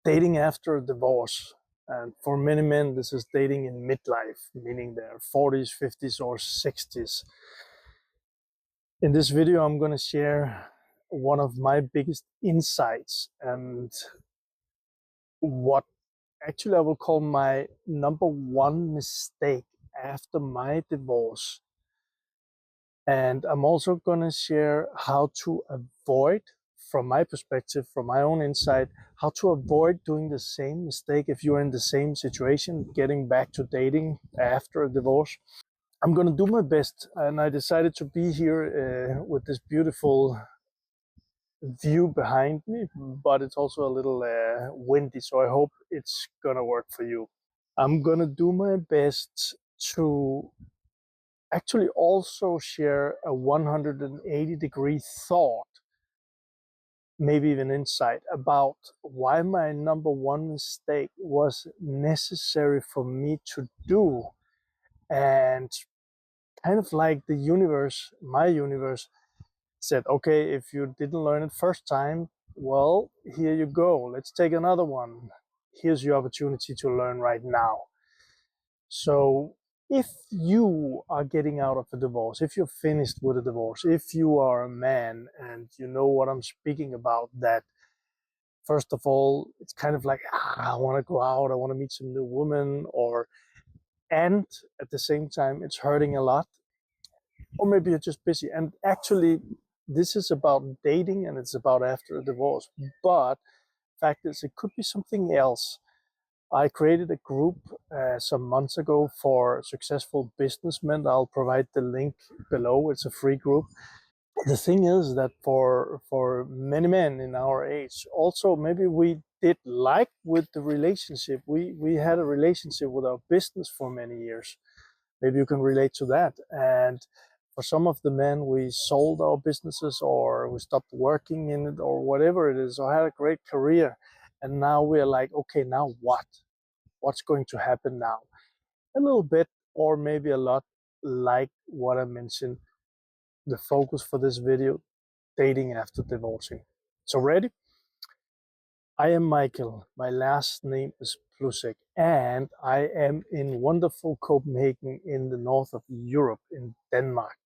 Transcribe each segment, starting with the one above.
dating after a divorce. And for many men, this is dating in midlife, meaning their 40s, 50s, or 60s. In this video, I'm going to share one of my biggest insights and what actually I will call my number one mistake after my divorce. And I'm also going to share how to avoid, from my perspective, from my own insight, how to avoid doing the same mistake if you're in the same situation, getting back to dating after a divorce. I'm going to do my best, and I decided to be here with this beautiful view behind me, but it's also a little windy, so I hope it's going to work for you. I'm going to do my best to actually also share a 180-degree thought, maybe even insight, about why my number one mistake was necessary for me to do. And kind of like the universe, my universe, said, okay, if you didn't learn it first time, well, here you go. Let's take another one. Here's your opportunity to learn right now. So if you are getting out of a divorce, if you're finished with a divorce, if you are a man and you know what I'm speaking about, that first of all, it's kind of like, I want to go out, I want to meet some new woman, and at the same time, it's hurting a lot. Or maybe you're just busy. And actually, this is about dating and it's about after a divorce. But fact is, it could be something else. I created a group some months ago for successful businessmen. I'll provide the link below. It's a free group. The thing is that for many men in our age, also maybe we did like with the relationship. We had a relationship with our business for many years. Maybe you can relate to that. And for some of the men, we sold our businesses or we stopped working in it or whatever it is, or had a great career. And now we're like, okay, now what? What's going to happen now? A little bit, or maybe a lot, like what I mentioned, the focus for this video, dating after divorcing. So ready? I am Michael. My last name is Plusek, and I am in wonderful Copenhagen in the north of Europe, in Denmark.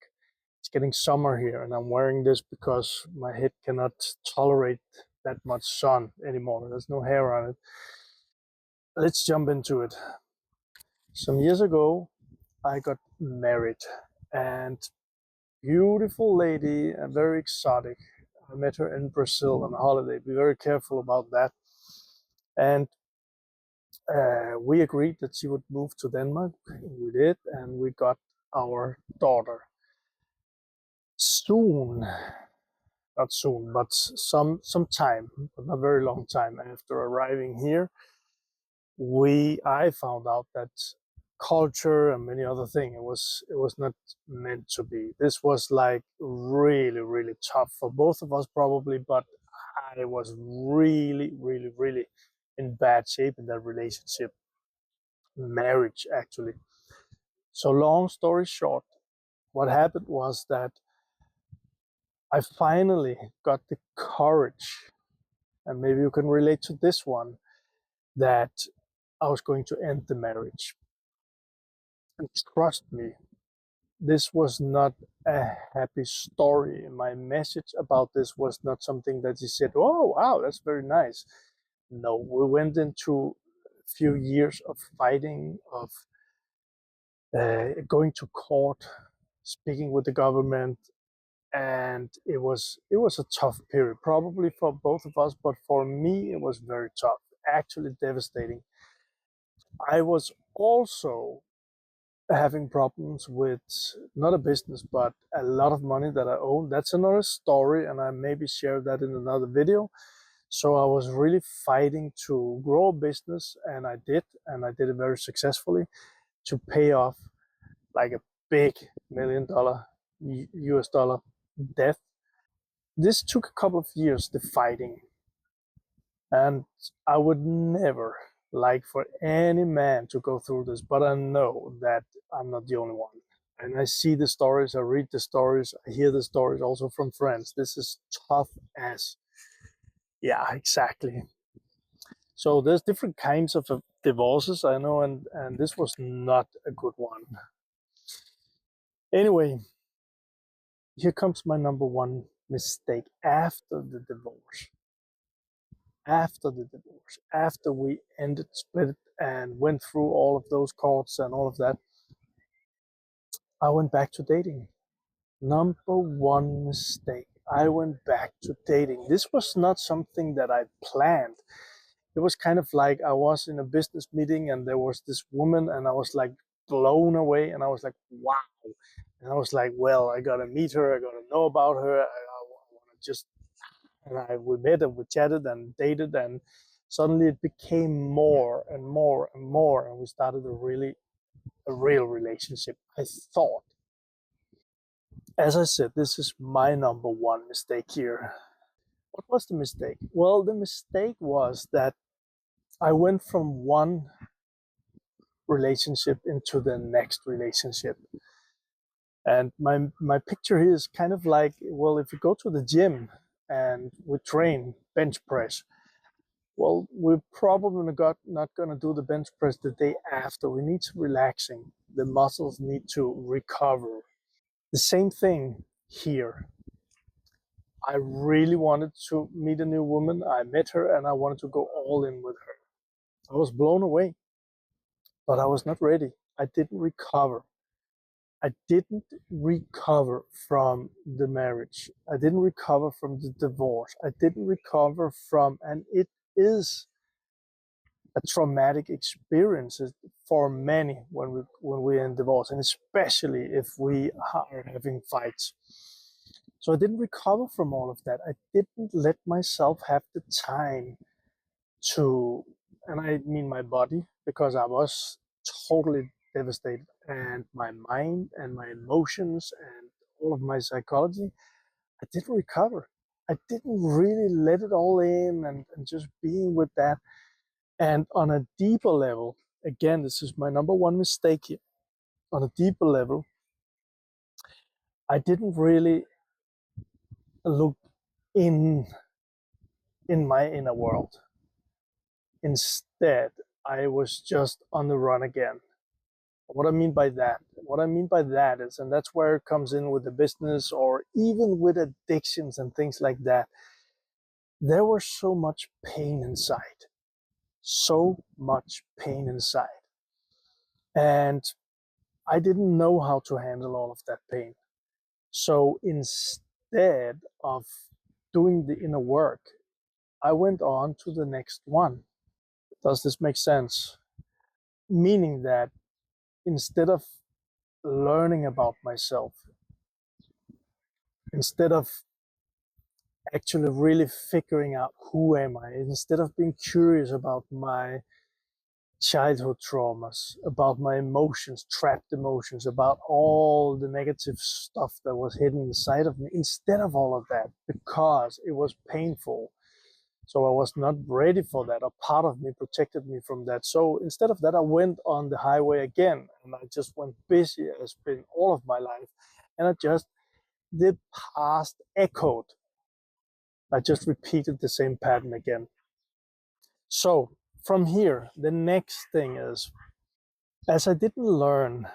It's getting summer here, and I'm wearing this because my head cannot tolerate that much sun anymore. There's no hair on it. Let's jump into it. Some years ago, I got married, and beautiful lady, and very exotic. I met her in Brazil on a holiday. Be very careful about that. And we agreed that she would move to Denmark. We did, and we got our daughter. Soon, not soon, but some time, but not very long time after arriving here, I found out that culture and many other things, it was not meant to be. This was like really tough for both of us probably, but I was really in bad shape in that relationship, marriage actually. So long story short, what happened was that I finally got the courage, and maybe you can relate to this one, that I was going to end the marriage. And trust me, this was not a happy story. My message about this was not something that he said, oh, wow, that's very nice. No, we went into a few years of fighting, of going to court, speaking with the government, and it was a tough period, probably for both of us, but for me it was very tough, actually devastating. I was also having problems with not a business but a lot of money that I own. That's another story, and I maybe share that in another video. So I was really fighting to grow a business, and I did it very successfully, to pay off like a big $1 million US dollar debt. This took a couple of years, the fighting, and I would never like for any man to go through this, but I know that I'm not the only one. And I see the stories, I read the stories, I hear the stories also from friends. This is tough as, yeah, exactly. So there's different kinds of divorces, I know, and this was not a good one. Anyway, here comes my number one mistake after the divorce. After the divorce, after we ended, split, and went through all of those courts and all of that, I went back to dating. Number one mistake. I went back to dating. This was not something that I planned. It was kind of like I was in a business meeting and there was this woman and I was like blown away and I was like, wow. And I was like, well, I gotta meet her. I gotta know about her. I want to just, we met and we chatted and dated, and suddenly it became more and more and more. And we started a real relationship, I thought. As I said, this is my number one mistake here. What was the mistake? Well, the mistake was that I went from one relationship into the next relationship. And my picture here is kind of like, well, if you go to the gym and we train bench press, well, we're probably not going to do the bench press the day after. We need to relaxing. The muscles need to recover. The same thing here. I really wanted to meet a new woman. I met her and I wanted to go all in with her. I was blown away, but I was not ready. I didn't recover. I didn't recover from the marriage. I didn't recover from the divorce. I didn't recover from, and it is a traumatic experience for many when we're in divorce, and especially if we are having fights. So I didn't recover from all of that. I didn't let myself have the time to, and I mean my body, because I was totally devastated, and my mind and my emotions and all of my psychology, I didn't recover. I didn't really let it all in and just being with that. And on a deeper level, again, this is my number one mistake here. On a deeper level, I didn't really look in my inner world. Instead, I was just on the run again. What I mean by that? What I mean by that is, and that's where it comes in with the business or even with addictions and things like that, there was so much pain inside. So much pain inside. And I didn't know how to handle all of that pain. So instead of doing the inner work, I went on to the next one. Does this make sense? Meaning that instead of learning about myself, instead of actually really figuring out who am I, instead of being curious about my childhood traumas, about my emotions, trapped emotions, about all the negative stuff that was hidden inside of me, instead of all of that, because it was painful. So I was not ready for that. A part of me protected me from that. So instead of that, I went on the highway again, and I just went busy as been all of my life. And the past echoed. I just repeated the same pattern again. So from here, the next thing is, as I didn't learn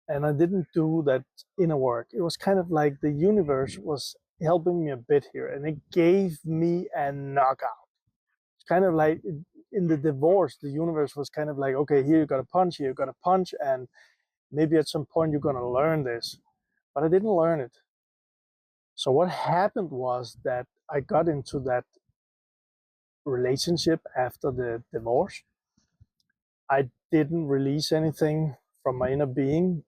and I didn't do that inner work, it was kind of like the universe was helping me a bit here, and it gave me a knockout. It's kind of like in the divorce, the universe was kind of like, okay, here you got a punch, here you got a punch, and maybe at some point you're going to learn this. But I didn't learn it. So what happened was that I got into that relationship after the divorce. I didn't release anything from my inner being.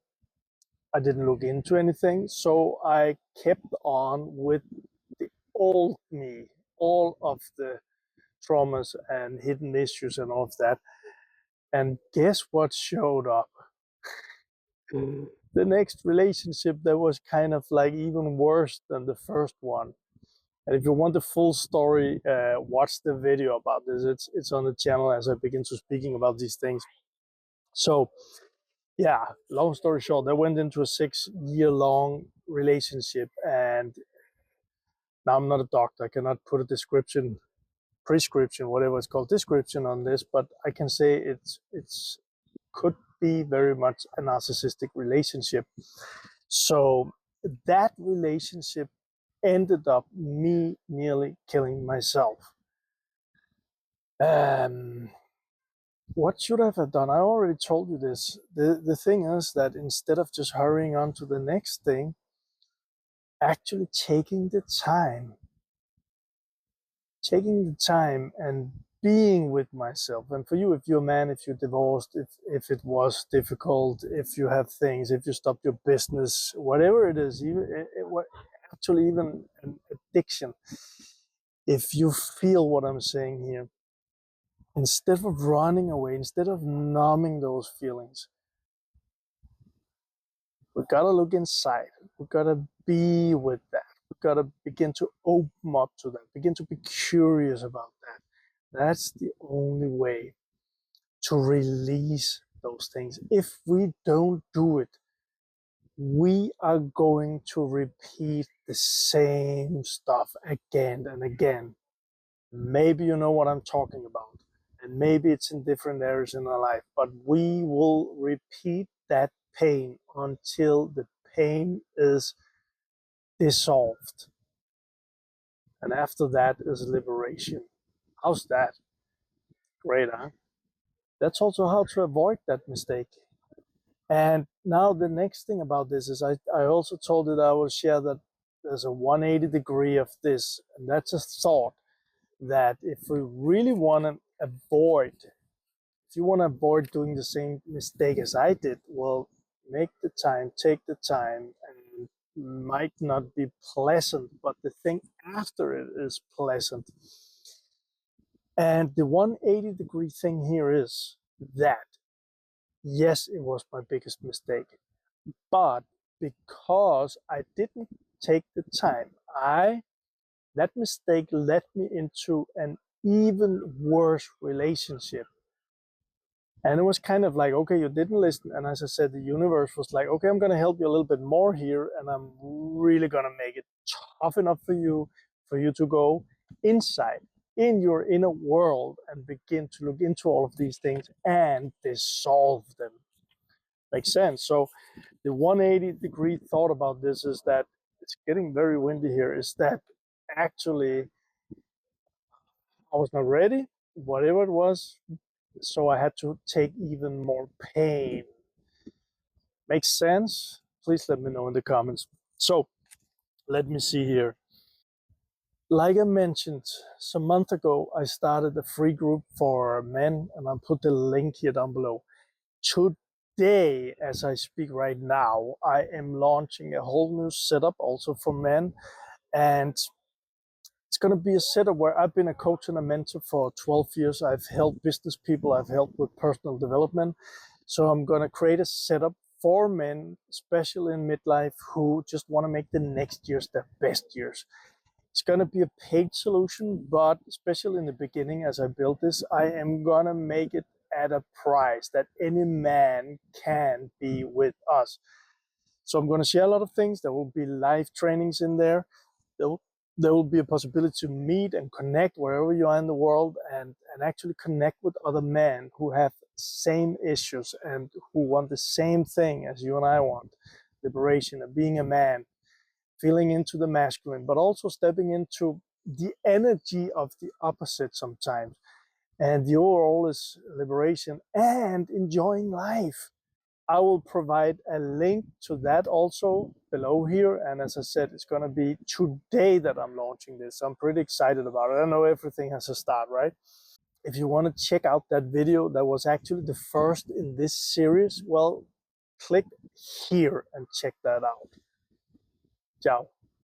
I didn't look into anything. So I kept on with the old me, all of the traumas and hidden issues and all of that. And guess what showed up? The next relationship that was kind of like even worse than the first one. And if you want the full story, watch the video about this. It's on the channel as I begin to speaking about these things. So yeah, long story short, I went into a 6-year-long relationship, and now I'm not a doctor. I cannot put a description prescription, whatever it's called, description on this, but I can say it's could be very much a narcissistic relationship. So that relationship ended up me nearly killing myself. What should I have done? I already told you this. The thing is that instead of just hurrying on to the next thing, actually taking the time and being with myself. And for you, if you're a man, if you're divorced, if it was difficult, if you have things, if you stopped your business, whatever it is, actually even an addiction, if you feel what I'm saying here, instead of running away, instead of numbing those feelings, we gotta look inside. We gotta be with that. We gotta begin to open up to that, begin to be curious about that. That's the only way to release those things. If we don't do it, we are going to repeat the same stuff again and again. Maybe you know what I'm talking about, and maybe it's in different areas in our life, but we will repeat that pain until the pain is dissolved. And after that is liberation. How's that? Great, huh? That's also how to avoid that mistake. And now the next thing about this is I also told you that I will share that there's a 180 degree of this. And that's a thought that if we really want to avoid, if you want to avoid doing the same mistake as I did, well, make the time, take the time, and might not be pleasant, but the thing after it is pleasant. And the 180 degree thing here is that, yes, it was my biggest mistake, but because I didn't take the time, that mistake led me into an even worse relationship. And it was kind of like, okay, you didn't listen. And as I said, the universe was like, okay, I'm going to help you a little bit more here. And I'm really going to make it tough enough for you to go inside in your inner world and begin to look into all of these things and dissolve them. Makes sense. So the 180 degree thought about this is that it's getting very windy here, is that actually I was not ready, whatever it was. So I had to take even more pain. Makes sense? Please let me know in the comments. So let me see here. Like I mentioned, some month ago, I started a free group for men, and I'll put the link here down below. Today, as I speak right now, I am launching a whole new setup also for men. And it's going to be a setup where I've been a coach and a mentor for 12 years. I've helped business people. I've helped with personal development. So I'm going to create a setup for men, especially in midlife, who just want to make the next years their best years. It's going to be a paid solution, but especially in the beginning, as I build this, I am going to make it at a price that any man can be with us. So I'm going to share a lot of things. There will be live trainings in there. There will be a possibility to meet and connect wherever you are in the world, and actually connect with other men who have same issues and who want the same thing as you and I want. Liberation of being a man, feeling into the masculine, but also stepping into the energy of the opposite sometimes. And the overall is liberation and enjoying life. I will provide a link to that also below here. And as I said, it's going to be today that I'm launching this. I'm pretty excited about it. I know everything has a start, right? If you want to check out that video, that was actually the first in this series, well, click here and check that out. Ciao.